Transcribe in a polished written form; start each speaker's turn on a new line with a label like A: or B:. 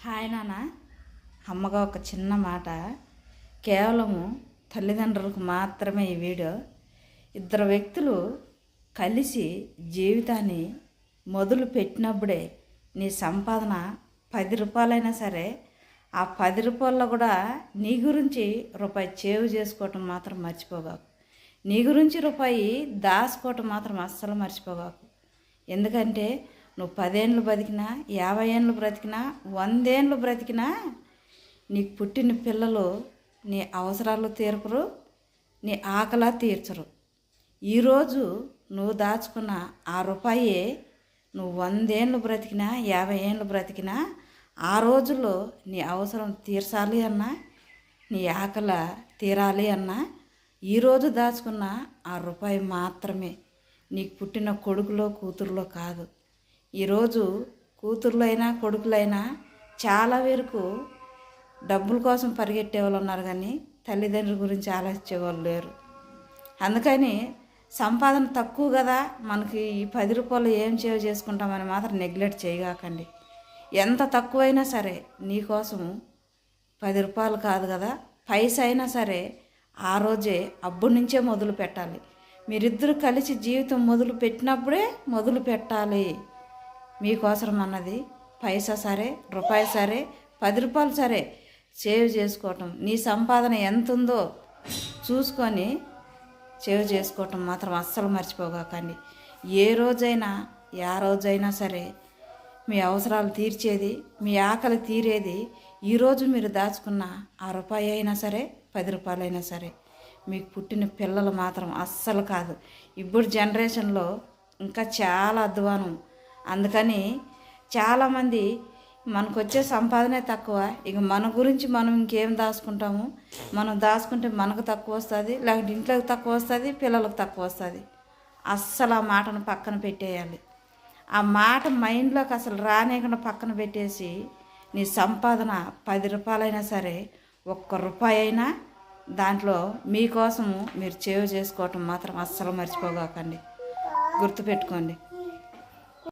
A: Hi నాన్న. అమ్మగా ఒక చిన్న మాట. కేవలము తల్లిదండ్రులకు మాత్రమే ఈ వీడియో. ఇద్దరు వ్యక్తులు కలిసి జీవితాన్ని మొదలు పెట్టినప్పుడే నీ సంపాదన 10 రూపాయలైనా సరే ఆ 10 రూపాయల్లో కూడా నీ గురించి రూపాయి సేవ్ చేసుకోవటం మాత్రం మర్చిపోగాకు. నీ గురించి రూపాయి దాచుకోవటం మాత్రం అస్సలు మర్చిపోగాకు. ఎందుకంటే నువ్వు 10 ఏళ్ళు బ్రతికినా, 50 ఏళ్ళు బ్రతికినా, 100 ఏళ్ళు బ్రతికినా నీకు పుట్టిన పిల్లలు నీ అవసరాలు తీర్చరు, నీ ఆకలి తీర్చరు. ఈరోజు నువ్వు దాచుకున్న ఆ రూపాయే నువ్వు 100 ఏళ్ళు బ్రతికినా, 50 ఏళ్ళు బ్రతికినా ఆ రోజుల్లో నీ అవసరం తీర్చాలి అన్నా, నీ ఆకలి తీరాలి అన్నా ఈరోజు దాచుకున్న ఆ రూపాయి మాత్రమే. నీకు పుట్టిన కొడుకులో కూతురులో కాదు. ఈరోజు కూతుర్లైనా కొడుకులైనా చాలా వరకు డబ్బుల కోసం పరిగెట్టే వాళ్ళు ఉన్నారు, కానీ తల్లిదండ్రుల గురించి ఆలోచించేవాళ్ళు లేరు. అందుకని సంపాదన తక్కువ కదా, మనకి ఈ 10 రూపాయలు ఏం సేవ్ చేసుకుంటామని మాత్రం నెగ్లెక్ట్ చేయగాకండి. ఎంత తక్కువైనా సరే నీకోసం 10 రూపాయలు కాదు కదా, పైసా అయినా సరే ఆ రోజే అబ్బు నుంచే మొదలు పెట్టాలి. మీరిద్దరు కలిసి జీవితం మొదలు పెట్టినప్పుడే మొదలు పెట్టాలి. మీకోసం అన్నది పైసా సరే, రూపాయి సరే, 10 రూపాయలు సరే సేవ్ చేసుకోవటం, నీ సంపాదన ఎంత ఉందో చూసుకొని సేవ్ చేసుకోవటం మాత్రం అస్సలు మర్చిపోగాకండి. ఏ రోజైనా సరే మీ అవసరాలు తీర్చేది, మీ ఆకలి తీరేది ఈరోజు మీరు దాచుకున్న ఆ రూపాయి అయినా సరే, 10 రూపాయలైనా సరే. మీకు పుట్టిన పిల్లలు మాత్రం అస్సలు కాదు. ఇప్పుడు జనరేషన్లో ఇంకా చాలా అధ్వానం. అందుకని చాలామంది మనకు వచ్చే సంపాదనే తక్కువ, ఇక మన గురించి మనం ఇంకేం దాచుకుంటాము, మనం దాచుకుంటే మనకు తక్కువ వస్తుంది, లేకపోతే ఇంట్లోకి తక్కువ వస్తుంది, పిల్లలకు తక్కువ వస్తుంది. అస్సలు ఆ మాటను పక్కన పెట్టేయాలి. ఆ మాట మైండ్లోకి అసలు రానేకుండా పక్కన పెట్టేసి నీ సంపాదన 10 రూపాయలైనా సరే, 1 రూపాయి అయినా దాంట్లో మీకోసము మీరు సేవ్ చేసుకోవటం మాత్రం అస్సలు మర్చిపోగాకండి. గుర్తుపెట్టుకోండి.